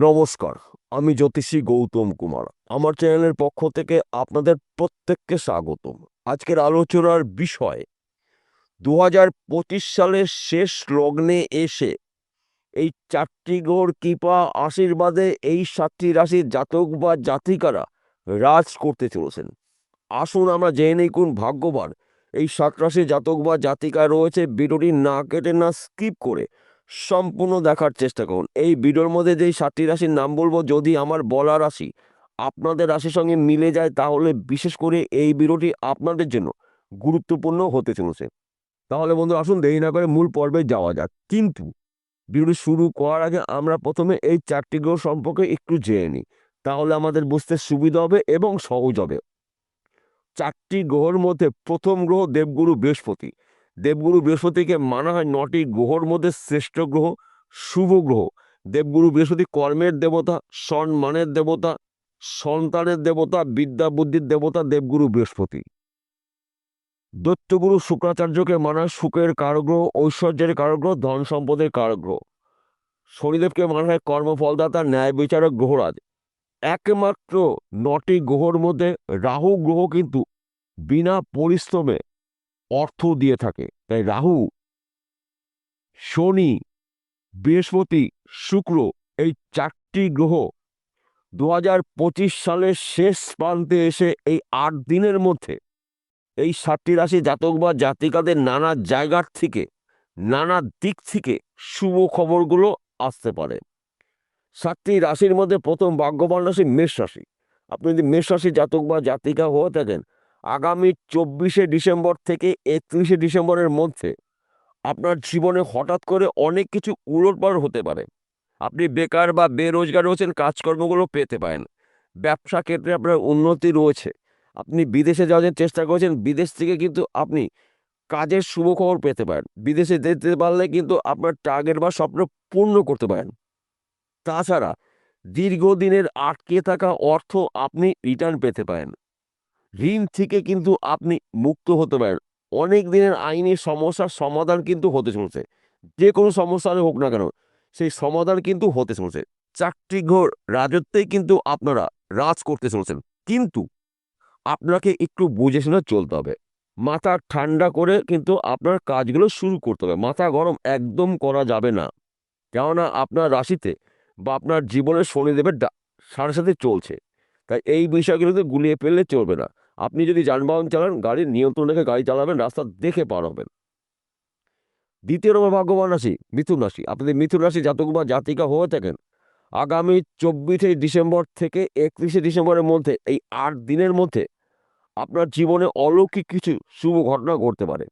নমস্কার, আমি জ্যোতিষী গৌতম কুমার। আমার চ্যানেলের পক্ষ থেকে আপনাদের প্রত্যেককে স্বাগতম। আজকের আলোচনার বিষয় 2025 সালের শেষ লগ্নে এসে এই 4টি গ্রহর কৃপা আশীর্বাদে এই 7টি রাশির জাতক বা জাতিকারা রাজ করতে চলেছেন। আসুন আমরা জেনে নিই কোন ভাগ্যবান এই 7 রাশির জাতক বা জাতিকা রয়েছে। ভিডিওটি না কেটে না স্কিপ করে সম্পূর্ণ দেখার চেষ্টা করুন। এই ভিডিওর মধ্যে যেই 7টি রাশির নাম বলবো, যদি আমার বলা রাশি আপনাদের রাশির সঙ্গে মিলে যায় তাহলে বিশেষ করে এই ভিডিওটি আপনাদের জন্য গুরুত্বপূর্ণ হতে চলেছে। তাহলে বন্ধু আসুন দেরি না করে মূল পর্বে যাওয়া যাক। কিন্তু ভিডিওটি শুরু করার আগে আমরা প্রথমে এই 4টি গ্রহ সম্পর্কে একটু জেনে নিই, তাহলে আমাদের বুঝতে সুবিধা হবে এবং সহজ হবে। 4টি গ্রহের মধ্যে প্রথম গ্রহ দেবগুরু বৃহস্পতি। দেবগুরু বৃহস্পতিকে মানা হয় 9টি গ্রহের মধ্যে শ্রেষ্ঠ গ্রহ, শুভ গ্রহ। দেবগুরু বৃহস্পতি কর্মের দেবতা, সম্মানের দেবতা, সন্তানের দেবতা, বিদ্যা বুদ্ধির দেবতা দেবগুরু বৃহস্পতি। দৈত্যগুরু শুক্রাচার্যকে মানা হয় সুখের কারগ্রহ, ঐশ্বর্যের কারগ্রহ, ধন সম্পদের কারগ্রহ। শনিদেবকে মানা হয় কর্মফলদাতা, ন্যায় বিচারক, গ্রহরাজ। একমাত্র 9টি গ্রহের মধ্যে রাহু গ্রহ কিন্তু বিনা পরিশ্রমে অর্থ দিয়ে থাকে। তাই রাহু, শনি, বৃহস্পতি, শুক্র এই 4টি গ্রহ 2025 সালের শেষ প্রান্তে এসে এই 8 দিনের মধ্যে এই 7টি রাশি জাতক বা জাতিকাদের নানা জায়গার থেকে, নানা দিক থেকে শুভ খবরগুলো আসতে পারে। 7টি রাশির মধ্যে প্রথম ভাগ্যবান রাশি মেষ রাশি। আপনি যদি মেষ রাশি জাতক বা জাতিকা হয়ে থাকেন, আগামী 24শে ডিসেম্বর থেকে 31শে ডিসেম্বরের মধ্যে আপনার জীবনে হঠাৎ করে অনেক কিছু উলটপালট হতে পারে। আপনি বেকার বা বেরোজগার রয়েছেন, কাজকর্মগুলো পেতে পারেন। ব্যবসা ক্ষেত্রে আপনার উন্নতি রয়েছে। আপনি বিদেশে যাওয়ার চেষ্টা করছেন, বিদেশ থেকে কিন্তু আপনি কাজের শুভ খবর পেতে পারেন। বিদেশে যেতে পারলে কিন্তু আপনার টার্গেট বা স্বপ্ন পূর্ণ করতে পারেন। তাছাড়া দীর্ঘদিনের আটকে থাকা অর্থ আপনি রিটার্ন পেতে পারেন। ঋণ থেকে কিন্তু আপনি মুক্ত হতে পারেন। অনেক দিনের আইনি সমস্যার সমাধান কিন্তু হতে চলছে। যে কোনো সমস্যা হোক না কেন, সেই সমাধান কিন্তু হতে চলছে। 4টি গ্রহ রাজত্বেই কিন্তু আপনারা রাজ করতে চলছেন। কিন্তু আপনাকে একটু বুঝে শুনে চলতে হবে। মাথা ঠান্ডা করে কিন্তু আপনার কাজগুলো শুরু করতে হবে। মাথা গরম একদম করা যাবে না। কেননা আপনার রাশিতে বা আপনার জীবনের শনিদেবের সাড়ে সাথে চলছে। তাই এই বিষয়গুলোতে গুলিয়ে ফেললে চলবে না। আপনি যদি যানবাহন চালান, গাড়ির নিয়ন্ত্রণ রেখে গাড়ি চালাবেন, রাস্তা দেখে পার হবেন। দ্বিতীয় নম্বর ভাগ্যবান রাশি মিথুন রাশি। আপনি যদি মিথুন রাশি জাতক বা জাতিকা হয়ে থাকেন, আগামী 24শে ডিসেম্বর থেকে 31শে ডিসেম্বরের মধ্যে এই 8 দিনের মধ্যে আপনার জীবনে অলৌকিক কিছু শুভ ঘটনা ঘটতে পারে।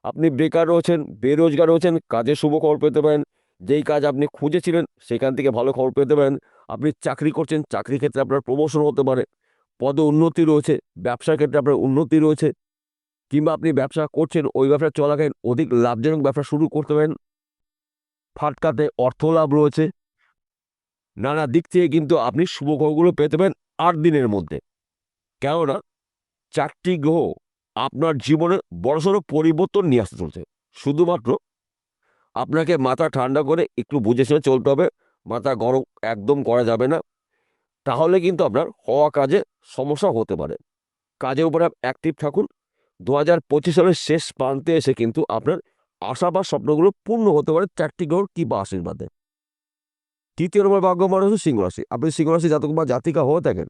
আপনি বেকার রয়েছেন, বেরোজগার রয়েছেন, কাজের শুভ খবর পেতে পারেন। যেই কাজ আপনি খুঁজেছিলেন সেখান থেকে ভালো খবর পেতে পারেন। আপনি চাকরি করছেন, চাকরির ক্ষেত্রে আপনার প্রমোশন হতে পারে। পদে উন্নতি রয়েছে, ব্যবসার ক্ষেত্রে আপনার উন্নতি রয়েছে। কিংবা আপনি ব্যবসা করছেন, ওই ব্যবসা চলাকালীন অধিক লাভজনক ব্যবসা শুরু করতে পারেন। ফাটকাতে অর্থ লাভ রয়েছে। নানা দিক থেকে কিন্তু আপনি শুভ খবরগুলো পেতে পারেন 8 দিনের মধ্যে। কেননা 4টি গ্রহ আপনার জীবনে বড়সড় পরিবর্তন নিয়ে আসতে চলছে। শুধুমাত্র আপনাকে মাথা ঠান্ডা করে একটু বুঝে শুনে চলতে হবে। মাথা গরম একদম করা যাবে না। তাহলে কিন্তু আপনার হওয়া কাজে সমস্যা হতে পারে। কাজের উপরে অ্যাক্টিভ থাকুন। 2025 সালের শেষ প্রান্তে এসে কিন্তু আপনার আশা বা স্বপ্নগুলো পূর্ণ হতে পারে 4টি গ্রহর কৃপা আশীর্বাদে। তৃতীয় নম্বর ভাগ্যবান হচ্ছে সিংহ রাশি। আপনি সিংহ রাশি জাতক বা জাতিকা হয়ে থাকেন,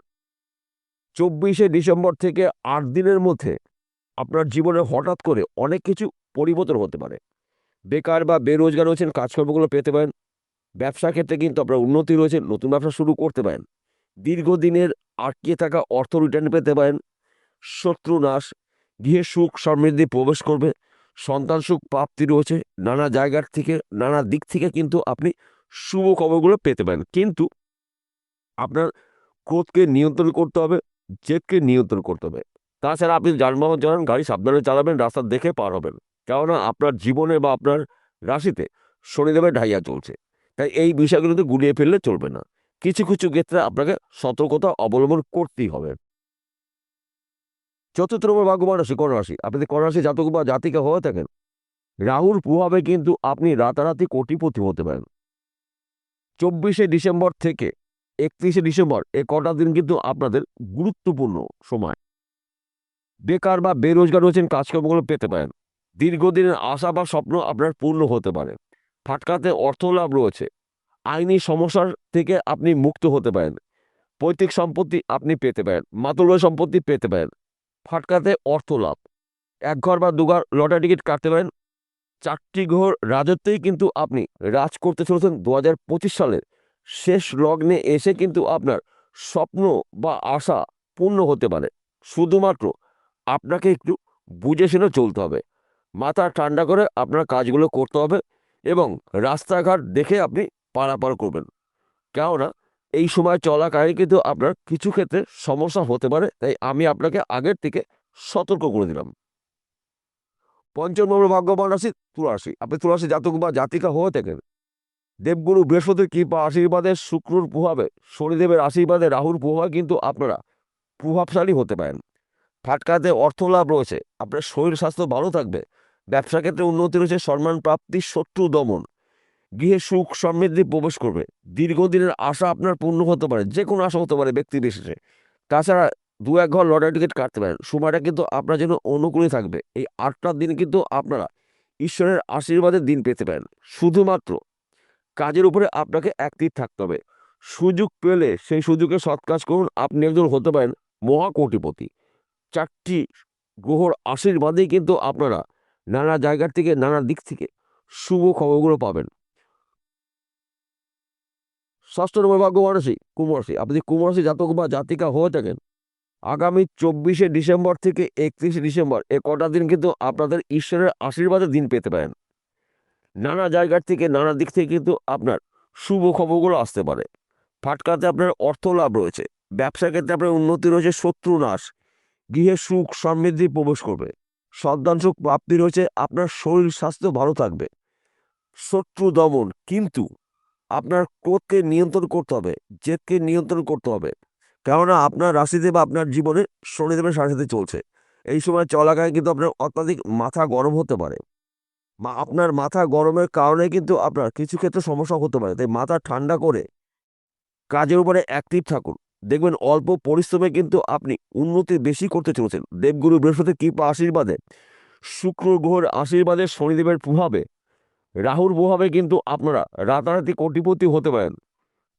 24শে ডিসেম্বর থেকে 8 দিনের মধ্যে আপনার জীবনে হঠাৎ করে অনেক কিছু পরিবর্তন হতে পারে। বেকার বা বেরোজগার রয়েছেন, কাজকর্মগুলো পেতে পারেন। ব্যবসা ক্ষেত্রে কিন্তু আপনার উন্নতি রয়েছে, নতুন ব্যবসা শুরু করতে পারেন। দীর্ঘদিনের আটকে থাকা অর্থ রিটার্ন পেতে পারেন। শত্রু নাশ, গৃহে সুখ সমৃদ্ধি প্রবেশ করবে। সন্তান সুখ প্রাপ্তি রয়েছে। নানা জায়গার থেকে, নানা দিক থেকে কিন্তু আপনি শুভ খবরগুলো পেতে পারেন। কিন্তু আপনার ক্রোধকে নিয়ন্ত্রণ করতে হবে, জেদকে নিয়ন্ত্রণ করতে হবে। তাছাড়া আপনি যানবাহন চালান, গাড়ি সাবধানে চালাবেন, রাস্তা দেখে পার হবেন। কেননা আপনার জীবনে বা আপনার রাশিতে শনিদেবের ঢাইয়া চলছে। তাই এই বিষয়গুলোতে গুলিয়ে ফেললে চলবে না। কিছু কিছু ক্ষেত্রে আপনাকে সতর্কতা অবলম্বন করতেই হবে। চতুর্থ নম্বর ভাগ্যবান রাশি কন্যা রাশি। আপনি যদি কন্যা রাশি জাতক বা জাতিকা হয়ে থাকেন, রাহুর প্রভাবে কিন্তু আপনি রাতারাতি কোটিপতি হতে পারেন। 24শে ডিসেম্বর থেকে 31শে ডিসেম্বর এই কটা দিন কিন্তু আপনাদের গুরুত্বপূর্ণ সময়। বেকার বা বেরোজগার রয়েছেন, কাজকর্মগুলো পেতে পারেন। দীর্ঘদিনের আশা বা স্বপ্ন আপনার পূর্ণ হতে পারে। ফাটকাতে অর্থ লাভ রয়েছে। আইনি সমস্যার থেকে আপনি মুক্ত হতে পারেন। পৈতৃক সম্পত্তি আপনি পেতে পারেন, মাতুল সম্পত্তি পেতে পারেন। ফাটকাতে অর্থ লাভ। এক ঘর বা দুঘর লটারি টিকিট কাটতে পারেন। 4টি গ্রহর রাজত্বেই কিন্তু আপনি রাজ করতে চলেছেন 2025 সালের শেষ লগ্নে এসে কিন্তু আপনার স্বপ্ন বা আশা পূর্ণ হতে পারে। শুধুমাত্র আপনাকে একটু বুঝে শুনে চলতে হবে, মাথা ঠান্ডা করে আপনার কাজগুলো করতে হবে এবং রাস্তাঘাট দেখে আপনি পারাপার করবেন। কেননা এই সময় চলাকালীন কিন্তু আপনার কিছু ক্ষেত্রে সমস্যা হতে পারে, তাই আমি আপনাকে আগের থেকে সতর্ক করে দিলাম। পঞ্চম নম্বর ভাগ্যবান রাশি তুলা রাশি। আপনি তুলা রাশি জাতক বা জাতিকা হয়ে থাকেন, দেবগুরু বৃহস্পতির কৃপা আশীর্বাদে, শুক্রর প্রভাবে, শনিদেবের আশীর্বাদে, রাহুর প্রভাবে কিন্তু আপনারা প্রভাবশালী হতে পারেন। ফাটকাতে অর্থ লাভ রয়েছে। আপনার শরীর স্বাস্থ্য ভালো থাকবে। ব্যবসা ক্ষেত্রে উন্নতি রয়েছে, সম্মান প্রাপ্তি, শত্রু দমন। গৃহে সুখ সমৃদ্ধি প্রবেশ করবে। দীর্ঘদিনের আশা আপনার পূর্ণ হতে পারে, যে কোনো আশা হতে পারে ব্যক্তি বিশেষে। তাছাড়া 2-1 ঘর লটারি টিকিট কাটতে পারেন। সময়টা কিন্তু আপনার জন্য অনুকূলে থাকবে। এই 8টা দিন কিন্তু আপনারা ঈশ্বরের আশীর্বাদের দিন পেতে পারেন। শুধুমাত্র কাজের উপরে আপনাকে অ্যাক্টিভ থাকতে হবে। সুযোগ পেলে সেই সুযোগে সৎ কাজ করুন, আপনি একজন হতে পারেন মহাকোটিপতি। 4টি গ্রহর আশীর্বাদেই কিন্তু আপনারা নানা জায়গার থেকে, নানা দিক থেকে শুভ খবরগুলো পাবেন। ষষ্ঠ নম্বর ভাগ্যবান রাশি কুম্ভ রাশি। আপনি কুম্ভ রাশি জাতক বা জাতিকা হয়ে থাকেন, আগামী 24শে ডিসেম্বর থেকে 31শে ডিসেম্বর এ কটা দিন কিন্তু আপনাদের ঈশ্বরের আশীর্বাদের দিন পেতে পারেন। নানা জায়গার থেকে, নানা দিক থেকে কিন্তু আপনার শুভ খবরগুলো আসতে পারে। ফাটকাতে আপনার অর্থ লাভ রয়েছে। ব্যবসা ক্ষেত্রে আপনার উন্নতি রয়েছে, শত্রু নাশ। গৃহে সুখ সমৃদ্ধি প্রবেশ করবে। সন্তান সুখ প্রাপ্তি রয়েছে। আপনার শরীর স্বাস্থ্য ভালো থাকবে। শত্রু দমন, কিন্তু আপনার ক্রোধকে নিয়ন্ত্রণ করতে হবে, জেদকে নিয়ন্ত্রণ করতে হবে। কেননা আপনার রাশিতে বা আপনার জীবনে শনিদেবের সাথে চলছে। এই সময় চলাকালীন কিন্তু আপনার অত্যাধিক মাথা গরম হতে পারে। আপনার মাথা গরমের কারণে কিন্তু আপনার কিছু ক্ষেত্রে সমস্যা হতে পারে, তাই মাথা ঠান্ডা করে কাজের উপরে অ্যাক্টিভ থাকুন। দেখবেন অল্প পরিশ্রমে কিন্তু আপনি উন্নতি বেশি করতে চলেছেন। দেবগুরু বৃহস্পতির কৃপা আশীর্বাদে, শুক্র গ্রহের আশীর্বাদে, শনিদেবের প্রভাবে, রাহুর প্রভাবে কিন্তু আপনারা রাতারাতি কোটিপতি হতে পারেন।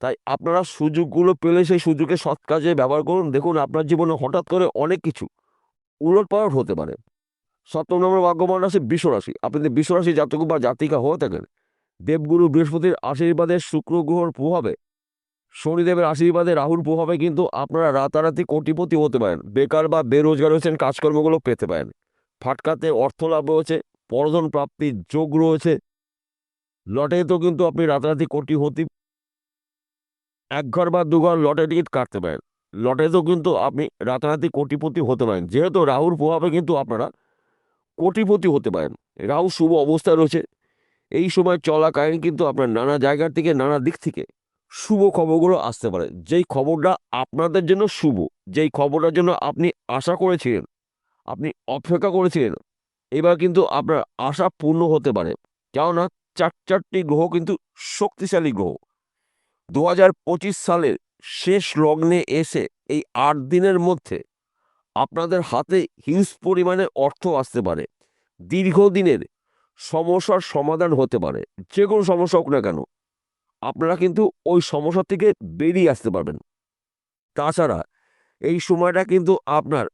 তাই আপনারা সুযোগগুলো পেলে সেই সুযোগে সৎ কাজে ব্যবহার করুন। দেখুন আপনার জীবনে হঠাৎ করে অনেক কিছু উলটপালট হতে পারে। 7 নম্বর ভাগ্যবান রাশি বৃষ রাশি। আপনি যদি বৃষ রাশি জাতক বা জাতিকা হয়ে থাকেন, দেবগুরু বৃহস্পতির আশীর্বাদে, শুক্র গ্রহের প্রভাবে, শনিদেবের আশীর্বাদে, রাহুর প্রভাবে কিন্তু আপনারা রাতারাতি কোটিপতি হতে পারেন। বেকার বা বেরোজগার হয়েছেন, কাজকর্মগুলো পেতে পারেন। ফাটকাতে অর্থ লাভ রয়েছে, পরধন প্রাপ্তির যোগ রয়েছে। লটারিতেও কিন্তু আপনি রাতারাতি কোটিপতি। 1 ঘর বা 2 ঘর লটারি টিকিট কাটতে পারেন। লটারিতেও কিন্তু আপনি রাতারাতি কোটিপতি হতে পারেন। যেহেতু রাহুর প্রভাবে কিন্তু আপনারা কোটিপতি হতে পারেন। রাহু শুভ অবস্থায় রয়েছে। এই সময় চলাকালীন কিন্তু আপনার নানা জায়গার থেকে, নানা দিক থেকে শুভ খবরগুলো আসতে পারে। যেই খবরটা আপনাদের জন্য শুভ, যেই খবরটার জন্য আপনি আশা করেছিলেন, আপনি অপেক্ষা করেছিলেন, এবার কিন্তু আপনার আশা পূর্ণ হতে পারে। কেননা 4টি গ্রহ কিন্তু শক্তিশালী গ্রহ। 2025 সালের শেষ লগ্নে এসে এই 8 দিনের মধ্যে আপনাদের হাতে হিউজ পরিমাণে অর্থ আসতে পারে। দীর্ঘদিনের সমস্যার সমাধান হতে পারে। যে কোনো সমস্যা হোক না কেন, আপনারা কিন্তু ওই সমস্যা থেকে বেরিয়ে আসতে পারবেন। তাছাড়া এই সময়টা কিন্তু আপনার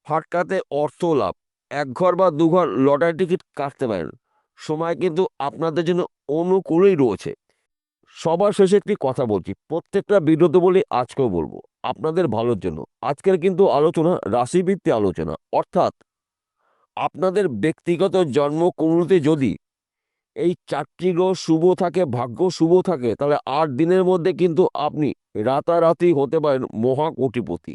ফাটকাতে অর্থ লাভ। 1 ঘর বা 2 ঘর লটারি টিকিট কাটতে পারেন। সময় কিন্তু আপনাদের জন্য অনুকূলেই রয়েছে। সবার শেষে একটি কথা বলছি, প্রত্যেকটা ভিডিওতে বলি, আজকেও বলবো, আপনাদের ভালোর জন্য। আজকের কিন্তু আলোচনা রাশিভিত্তিক আলোচনা, অর্থাৎ আপনাদের ব্যক্তিগত জন্মকুণ্ডলিতে যদি এই 4টি গ্রহ শুভ থাকে, ভাগ্য শুভ থাকে, তাহলে 8 দিনের মধ্যে কিন্তু আপনি রাতারাতি হতে পারেন মহাকোটিপতি।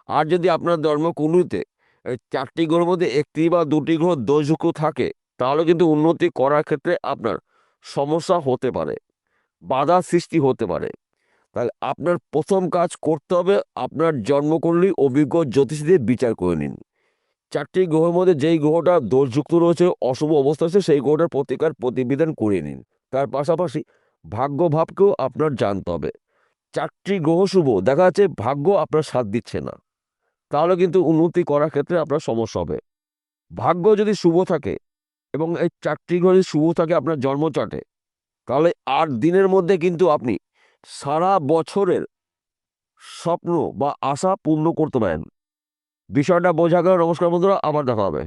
আর যদি আপনার জন্মকুণ্ডলিতে এই 4টি গ্রহের মধ্যে 1টি বা 2টি গ্রহ দোষযুক্ত থাকে, তাহলে কিন্তু উন্নতি করার ক্ষেত্রে আপনার সমস্যা হতে পারে, বাধা সৃষ্টি হতে পারে। তাহলে আপনার প্রথম কাজ করতে হবে, আপনার জন্মকুণ্ডলী অভিজ্ঞ জ্যোতিষীদের বিচার করে নিন। 4টি গ্রহের মধ্যে যেই গ্রহটা দোষযুক্ত রয়েছে, অশুভ অবস্থা আছে, সেই গ্রহটার প্রতিকার প্রতিবিধান করে নিন। তার পাশাপাশি ভাগ্য ভাবকেও আপনার জানতে হবে। চারটি গ্রহ শুভ, দেখা যাচ্ছে ভাগ্য আপনার সাথ দিচ্ছে না, তাহলে কিন্তু উন্নতি করার ক্ষেত্রে আপনার সমস্যা হবে। ভাগ্য যদি শুভ থাকে এবং এই চারটি গ্রহ যদি শুভ থাকে আপনার জন্মচাটে, তাহলে 8 দিনের মধ্যে কিন্তু আপনি সারা বছরের স্বপ্ন বা আশা পূর্ণ করতে পারেন। বিষয়টা বোঝা গেল। নমস্কার বন্ধুরা, আবার দেখা হবে।